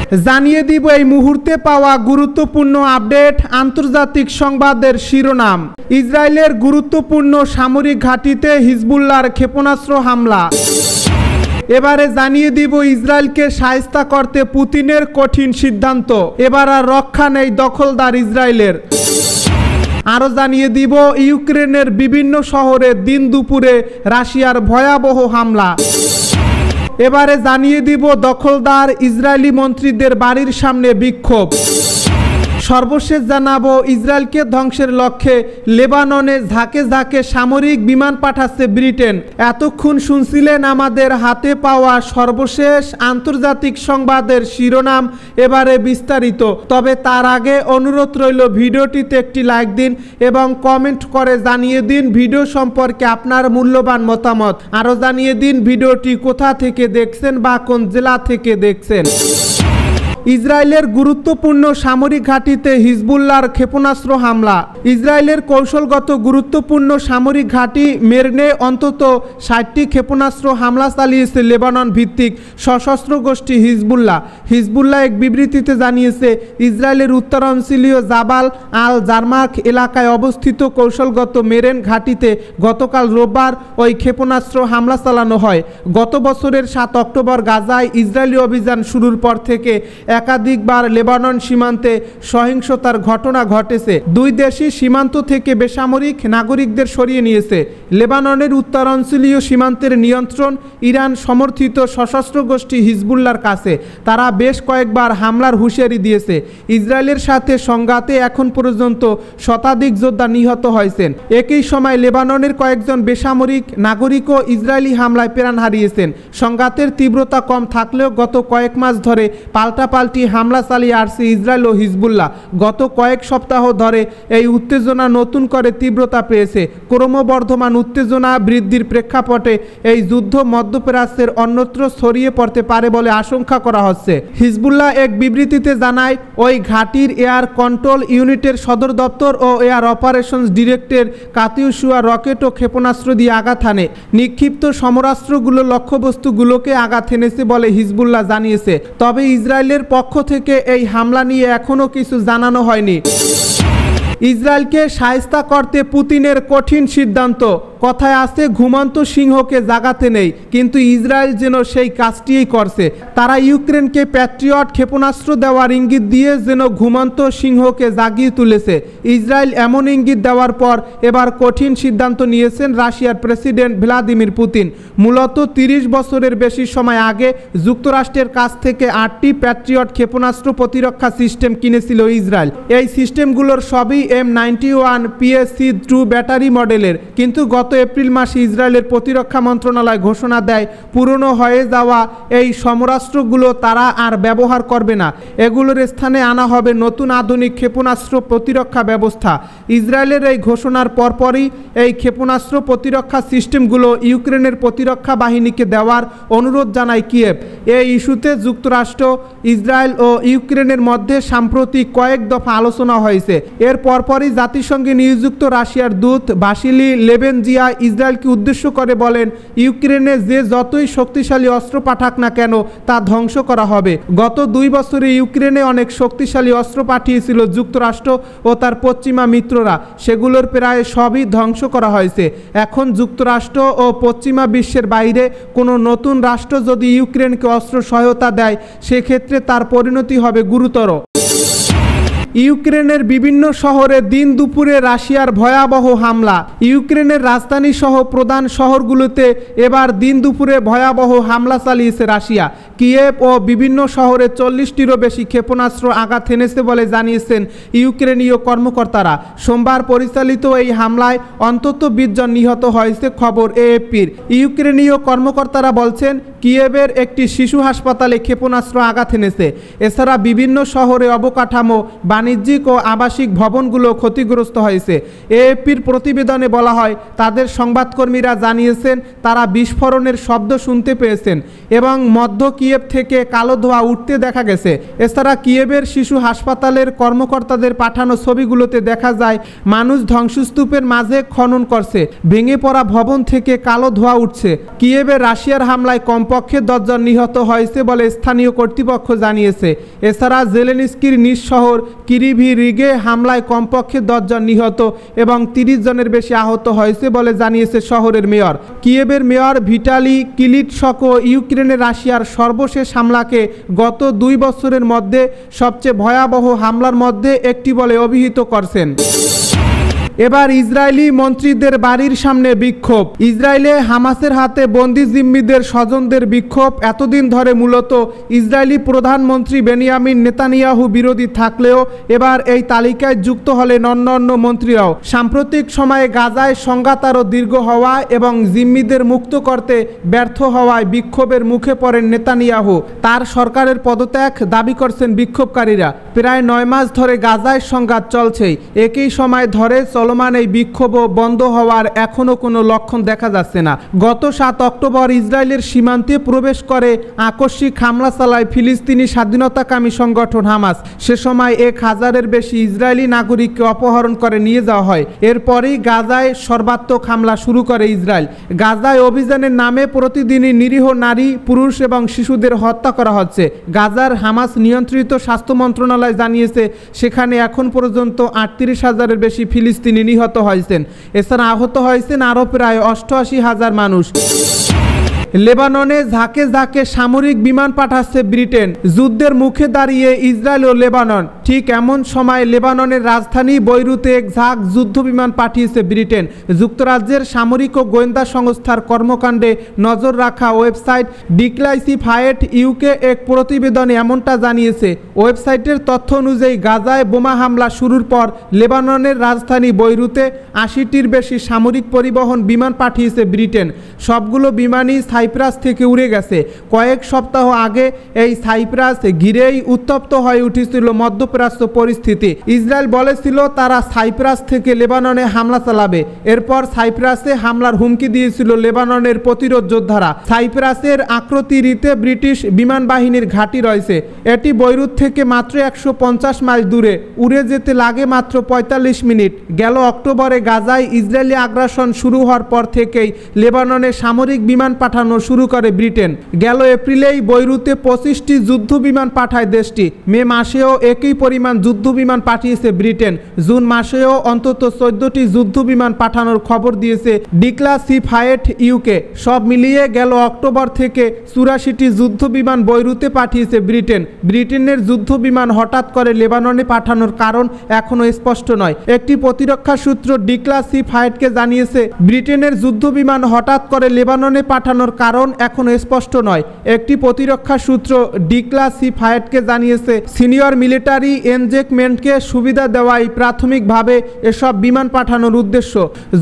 জানিয়ে দিব এই মুহূর্তে পাওয়া গুরুত্বপূর্ণ আপডেট আন্তর্জাতিক সংবাদের শিরোনাম। ইসরায়েলের গুরুত্বপূর্ণ সামরিক ঘাঁটিতে হিজবুল্লাহর ক্ষেপণাস্ত্র হামলা। এবারে জানিয়ে দিব ইসরায়েলকে শায়েস্তা করতে পুতিনের কঠিন সিদ্ধান্ত। এবার আর রক্ষা নেই দখলদার ইসরায়েলের। আরও জানিয়ে দিব ইউক্রেনের বিভিন্ন শহরে দিন দুপুরে রাশিয়ার ভয়াবহ হামলা। এবারে জানিয়ে দিব দখলদার ইসরায়েলি মন্ত্রীদের বাড়ির সামনে বিক্ষোভ। সর্বশেষ জানাবো ইসরায়েলকে ধ্বংসের লক্ষ্যে লেবাননে ঝাঁকে ঝাঁকে সামরিক বিমান পাঠাচ্ছে ব্রিটেন। এতক্ষণ শুনছিলেন আমাদের হাতে পাওয়া সর্বশেষ আন্তর্জাতিক সংবাদের শিরোনাম, এবারে বিস্তারিত। তবে তার আগে অনুরোধ রইল ভিডিওটিতে একটি লাইক দিন এবং কমেন্ট করে জানিয়ে দিন ভিডিও সম্পর্কে আপনার মূল্যবান মতামত। আরও জানিয়ে দিন ভিডিওটি কোথা থেকে দেখছেন বা কোন জেলা থেকে দেখছেন। ইসরায়েলের গুরুত্বপূর্ণ সামরিক ঘাঁটিতে হিজবুল্লাহর ক্ষেপণাস্ত্র হামলা। ইসরায়েলের কৌশলগত গুরুত্বপূর্ণ সামরিক ঘাঁটি মেরনে অন্তত 60টি ক্ষেপণাস্ত্র হামলা চালিয়েছে লেবানন ভিত্তিক সশস্ত্র গোষ্ঠী হিজবুল্লাহ। হিজবুল্লাহ এক বিবৃতিতে জানিয়েছে ইসরায়েলের উত্তরাঞ্চলীয় জাবাল আল জারমাক এলাকায় অবস্থিত কৌশলগত মেরেন ঘাঁটিতে গতকাল রোববার ওই ক্ষেপণাস্ত্র হামলা চালানো হয়। গত বছরের 7 অক্টোবর গাজায় ইসরায়েলি অভিযান শুরুর পর থেকে একাধিকবার লেবানন সীমান্তে সহিংসতার ঘটনা ঘটেছে। দুই দেশই সীমান্ত থেকে বেসামরিক নাগরিকদের সরিয়ে নিয়েছে। লেবাননের উত্তরাঞ্চলীয় সীমান্তের নিয়ন্ত্রণ ইরান সমর্থিত সশস্ত্র গোষ্ঠী হিজবুল্লাহর কাছে। তারা বেশ কয়েকবার হামলার হুঁশিয়ারি দিয়েছে। ইসরায়েলের সাথে সংঘাতে এখন পর্যন্ত শতাধিক যোদ্ধা নিহত হয়েছেন। একই সময় লেবাননের কয়েকজন বেসামরিক নাগরিকও ইসরায়েলি হামলায় প্রাণ হারিয়েছেন। সংঘাতের তীব্রতা কম থাকলেও গত কয়েক মাস ধরে পাল্টাপাল্টি হামলা চালিয়ে আসছে ইসরায়েল ও হিজবুল্লাহ। গত কয়েক সপ্তাহ ধরে এই উত্তেজনা নতুন করে তীব্রতা পেয়েছে। ক্রমবর্ধমান উত্তেজনা বৃদ্ধির প্রেক্ষাপটে এই যুদ্ধ মধ্যপ্রাচ্যের অন্যত্র ছড়িয়ে পড়তে পারে বলে আশঙ্কা করা হচ্ছে। হিজবুল্লাহ এক বিবৃতিতে জানায় ওই ঘাঁটির এয়ার কন্ট্রোল ইউনিটের সদর দপ্তর ও এয়ার অপারেশনস ডিরেক্টর কাতিউশুয়া রকেট ও ক্ষেপণাস্ত্র দিয়ে আঘাত হানে। নিক্ষিপ্ত সমরাস্ত্রগুলো লক্ষ্যবস্তুগুলোকে আঘাত হেনেছে বলে হিজবুল্লাহ জানিয়েছে। তবে ইসরায়েলের পক্ষ থেকে এই হামলা নিয়ে এখনও কিছু জানানো হয়নি। ইসরায়েলকে শায়েস্তা করতে পুতিনের কঠিন সিদ্ধান্ত। কথায় আছে ঘুমন্ত সিংহকে জাগাতে নেই, কিন্তু ইসরায়েল যেন সেই কাজটিই করছে। তারা ইউক্রেনকে প্যাট্রিয়ট ক্ষেপণাস্ত্র দেওয়ার ইঙ্গিত দিয়ে যেন ঘুমন্ত সিংহকে জাগিয়ে তুলেছে। ইসরায়েল এমন ইঙ্গিত দেওয়ার পর এবার কঠিন সিদ্ধান্ত নিয়েছেন রাশিয়ার প্রেসিডেন্ট ভ্লাদিমির পুতিন। মূলত 30 বছরের বেশি সময় আগে যুক্তরাষ্ট্রের কাছ থেকে 8টি প্যাট্রিয়ট ক্ষেপণাস্ত্র প্রতিরক্ষা সিস্টেম কিনেছিল ইসরায়েল। এই সিস্টেমগুলোর সবই M91 PSC-2 ব্যাটারি মডেলের, কিন্তু গত এপ্রিল মাসে ইসরায়েলের প্রতিরক্ষা মন্ত্রণালয় ঘোষণা দেয় পুরনো হয়ে যাওয়া এই সমরাস্ত্রগুলো তারা আর ব্যবহার করবে না। এগুলোর স্থানে আনা হবে নতুন আধুনিক ক্ষেপণাস্ত্র প্রতিরক্ষা ব্যবস্থা। ইসরায়েলের এই ঘোষণার পরপরই এই ক্ষেপণাস্ত্র প্রতিরক্ষা সিস্টেমগুলো ইউক্রেনের প্রতিরক্ষা বাহিনীকে দেওয়ার অনুরোধ জানায় কিয়েভ। এই ইস্যুতে যুক্তরাষ্ট্র, ইসরায়েল ও ইউক্রেনের মধ্যে সাম্প্রতিক কয়েক দফা আলোচনা হয়েছে। এর পরপরই জাতিসংঘে নিযুক্ত রাশিয়ার দূত ভাসিলি লেবেনজিয়া ইসরায়েলকে উদ্দেশ্য করে বলেন, ইউক্রেনে যে যতই শক্তিশালী অস্ত্র পাঠাক না কেন তা ধ্বংস করা হবে। গত 2 বছরে ইউক্রেনে অনেক শক্তিশালী অস্ত্র পাঠিয়েছিল যুক্তরাষ্ট্র ও তার পশ্চিমা মিত্ররা। সেগুলোর প্রায় সবই ধ্বংস করা হয়েছে। এখন যুক্তরাষ্ট্র ও পশ্চিমা বিশ্বের বাইরে কোনো নতুন রাষ্ট্র যদি ইউক্রেনকে অস্ত্র সহায়তা দেয়, সেক্ষেত্রে তার পরিণতি হবে গুরুতর। ইউক্রেনের বিভিন্ন শহরে দিন দুপুরে রাশিয়ার ভয়াবহ হামলা। ইউক্রেনের রাজধানী সহ প্রধান শহরগুলোতে এবার দিন দুপুরে ভয়াবহ হামলা চালিয়েছে রাশিয়া। কিয়েভ ও বিভিন্ন শহরে 40টিরও বেশি ক্ষেপণাস্ত্র আঘাত হেনেছে বলে জানিয়েছেন ইউক্রেনীয় কর্মকর্তারা। সোমবার পরিচালিত এই হামলায় অন্তত 20 জন নিহত হয়েছে, খবর AFPর। ইউক্রেনীয় কর্মকর্তারা বলছেন কিয়েভের একটি শিশু হাসপাতালে ক্ষেপণাস্ত্র আঘাত হেনেছে। এছাড়া বিভিন্ন শহরে অবকাঠামো, বাণিজ্যিক ও আবাসিক ভবনগুলো ক্ষতিগ্রস্ত হয়েছে। এএফপির প্রতিবেদনে বলা হয়, তাদের সংবাদকর্মীরা জানিয়েছেন তারা বিস্ফোরণের শব্দ শুনতে পেয়েছেন এবং মধ্য কিয়েভ থেকে কালো ধোঁয়া উঠতে দেখা গেছে। এছাড়া কিয়েভের শিশু হাসপাতালের কর্মকর্তাদের পাঠানো ছবিগুলোতে দেখা যায় মানুষ ধ্বংসস্তূপের মাঝে খনন করছে, ভেঙে পড়া ভবন থেকে কালো ধোঁয়া উঠছে। কিয়েভে রাশিয়ার হামলায় কমপক্ষে 10 জন নিহত হয়েছে বলে স্থানীয় কর্তৃপক্ষ জানিয়েছে। এছাড়া জেলেনস্কির নিজ শহর কিরিভি রিগে হামলায় কমপক্ষে 10 জন নিহত এবং 30 জনের বেশি আহত হয়েছে বলে জানিয়েছে শহরের মেয়র। কিয়েভের মেয়র ভিটালি কিলিটসকো ইউক্রেনে রাশিয়ার সর্বশেষ হামলাকে গত 2 বছরের মধ্যে সবচেয়ে ভয়াবহ হামলার মধ্যে একটি বলে অভিহিত করছেন। এবার ইসরায়েলি মন্ত্রীদের বাড়ির সামনে বিক্ষোভ। ইসরায়েলে হামাসের হাতে বন্দি জিম্মিদের স্বজনদের বিক্ষোভ এতদিন ধরে মূলত ইসরায়েলি প্রধানমন্ত্রী বেনিয়ামিন নেতানিয়াহু বিরোধী থাকলেও এবার এই তালিকায় যুক্ত হলেন অন্যান্য মন্ত্রীরাও। সাম্প্রতিক সময়ে গাজায় সংঘাত আরও দীর্ঘ হওয়া এবং জিম্মিদের মুক্ত করতে ব্যর্থ হওয়ায় বিক্ষোভের মুখে পড়েন নেতানিয়াহু। তার সরকারের পদত্যাগ দাবি করছেন বিক্ষোভকারীরা। প্রায় 9 মাস ধরে গাজায় সংঘাত চলছেই। একই সময় ধরে চলমান এই বিক্ষোভও বন্ধ হওয়ার এখনও কোনো লক্ষণ দেখা যাচ্ছে না। গত 7 অক্টোবর ইসরায়েলের সীমান্তে প্রবেশ করে আকস্মিক হামলা চালায় ফিলিস্তিনি স্বাধীনতাকামী সংগঠন হামাস। সে সময় 1000-এর বেশি ইসরায়েলি নাগরিককে অপহরণ করে নিয়ে যাওয়া হয়। এরপরই গাজায় সর্বাত্মক হামলা শুরু করে ইসরায়েল। গাজায় অভিযানের নামে প্রতিদিনই নিরীহ নারী, পুরুষ এবং শিশুদের হত্যা করা হচ্ছে। গাজার হামাস নিয়ন্ত্রিত স্বাস্থ্য মন্ত্রণালয় জানিয়েছে সেখানে এখন পর্যন্ত 38,000-এর বেশি ফিলিস্তিনি নিহত হয়েছেন। এছাড়া আহত হয়েছেন আরও প্রায় 88,000 মানুষ। লেবাননে ঝাঁকে ঝাঁকে সামরিক বিমান পাঠাচ্ছে ব্রিটেন। যুদ্ধের মুখে দাঁড়িয়ে ইসরায়েল ও লেবানন। ঠিক এমন সময় লেবাননের রাজধানী বৈরুতে এক ঝাঁক যুদ্ধ বিমান পাঠিয়েছে ব্রিটেন। যুক্তরাজ্যের সামরিক ও গোয়েন্দা সংস্থার কর্মকাণ্ডে নজর রাখা ওয়েবসাইট ডিক্লাসিফায়েড ইউকে এক প্রতিবেদনে এমনটা জানিয়েছে। ওয়েবসাইটের তথ্য অনুযায়ী গাজায় বোমা হামলা শুরুর পর লেবাননের রাজধানী বৈরুতে 80টির বেশি সামরিক পরিবহন বিমান পাঠিয়েছে ব্রিটেন। সবগুলো বিমানই সাইপ্রাস থেকে উড়ে গেছে। কয়েক সপ্তাহ আগে এই সাইপ্রাস ঘিরেই উত্তপ্ত হয়ে উঠেছিল মধ্যপ্রাচ্য পরিস্থিতি। ইসরায়েল বলেছিল তারা সাইপ্রাস থেকে লেবাননে হামলা চালাবে। এরপর সাইপ্রাসে হামলার হুমকি দিয়েছিল লেবাননের প্রতিরোধ যোদ্ধারা। সাইপ্রাসের আক্রতিরিতে ব্রিটিশ বিমান বাহিনীর ঘাঁটি রয়েছে। এটি বৈরুত থেকে মাত্র 150 মাইল দূরে। উড়ে যেতে লাগে মাত্র 45 মিনিট। গেল অক্টোবরে গাজায় ইসরায়েলি আগ্রাসন শুরু হওয়ার পর থেকেই লেবাননে সামরিক বিমান পাঠানো শুরু করে ব্রিটেন। গেল এপ্রিলেই বৈরুতে 25টি যুদ্ধ বিমান পাঠায় দেশটি। মে মাসেও একই পরিমাণ যুদ্ধ বিমান পাঠিয়েছে ব্রিটেন। জুন মাসেও অন্তত 14টি যুদ্ধ বিমান পাঠানোর খবর দিয়েছে ডিক্লাসিফায়েড ইউকে। সব মিলিয়ে গেল অক্টোবর থেকে 84টি যুদ্ধ বিমান বৈরুতে পাঠিয়েছে ব্রিটেন। ব্রিটেনের যুদ্ধ বিমান হঠাৎ করে লেবাননে পাঠানোর কারণ এখনও স্পষ্ট নয়। একটি প্রতিরক্ষা সূত্র ডিক্লাসিফায়েডকে জানিয়েছে ব্রিটেনের যুদ্ধ বিমান হঠাৎ করে লেবাননে পাঠানোর কারণ এখনও স্পষ্ট নয়। একটি প্রতিরক্ষা সূত্র ডিক্লাসিফায়েডকে জানিয়েছে সিনিয়র মিলিটারি এনজেকমেন্টকে সুবিধা দেওয়াই প্রাথমিকভাবে এসব বিমান পাঠানোর উদ্দেশ্য।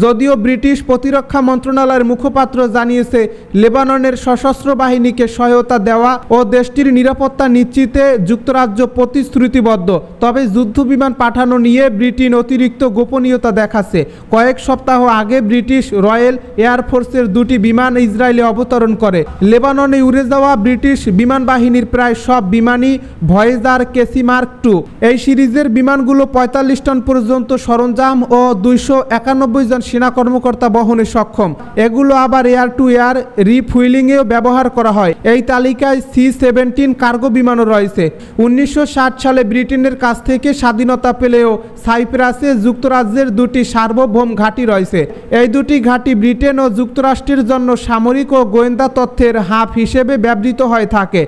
যদিও ব্রিটিশ প্রতিরক্ষা মন্ত্রণালয়ের মুখপাত্র জানিয়েছে লেবাননের সশস্ত্র বাহিনীকে সহায়তা দেওয়া ও দেশটির নিরাপত্তা নিশ্চিতে যুক্তরাজ্য প্রতিশ্রুতিবদ্ধ। তবে যুদ্ধ বিমান পাঠানো নিয়ে ব্রিটেন অতিরিক্ত গোপনীয়তা দেখাচ্ছে। কয়েক সপ্তাহ আগে ব্রিটিশ রয়্যাল এয়ারফোর্সের 2টি বিমান ইসরায়েলে অবতরণ করে। লেবাননে উড়ে যাওয়া ব্রিটিশ বিমান বাহিনীর প্রায় সব বিমানই ভয়েজার কেসি মার্ক 2। এই সিরিজের বিমানগুলো 45 টন পর্যন্ত সরঞ্জাম ও 291 জন সেনা কর্মকর্তা বহনে সক্ষম। এগুলো আবার এয়ার টু এয়ার রিফুয়েলিংয়েও ব্যবহার করা হয়। এই তালিকায় C-17 কার্গো বিমানও রয়েছে। 1960 সালে ব্রিটেনের কাছ থেকে স্বাধীনতা পেলেও সাইপ্রাসে যুক্তরাজ্যের 2টি সার্বভৌম ঘাঁটি রয়েছে। এই 2টি ঘাঁটি ব্রিটেন ও যুক্তরাষ্ট্রের জন্য সামরিক ও গোয়েন্দা তথ্যের হাব হিসেবে ব্যবহৃত হয়ে থাকে।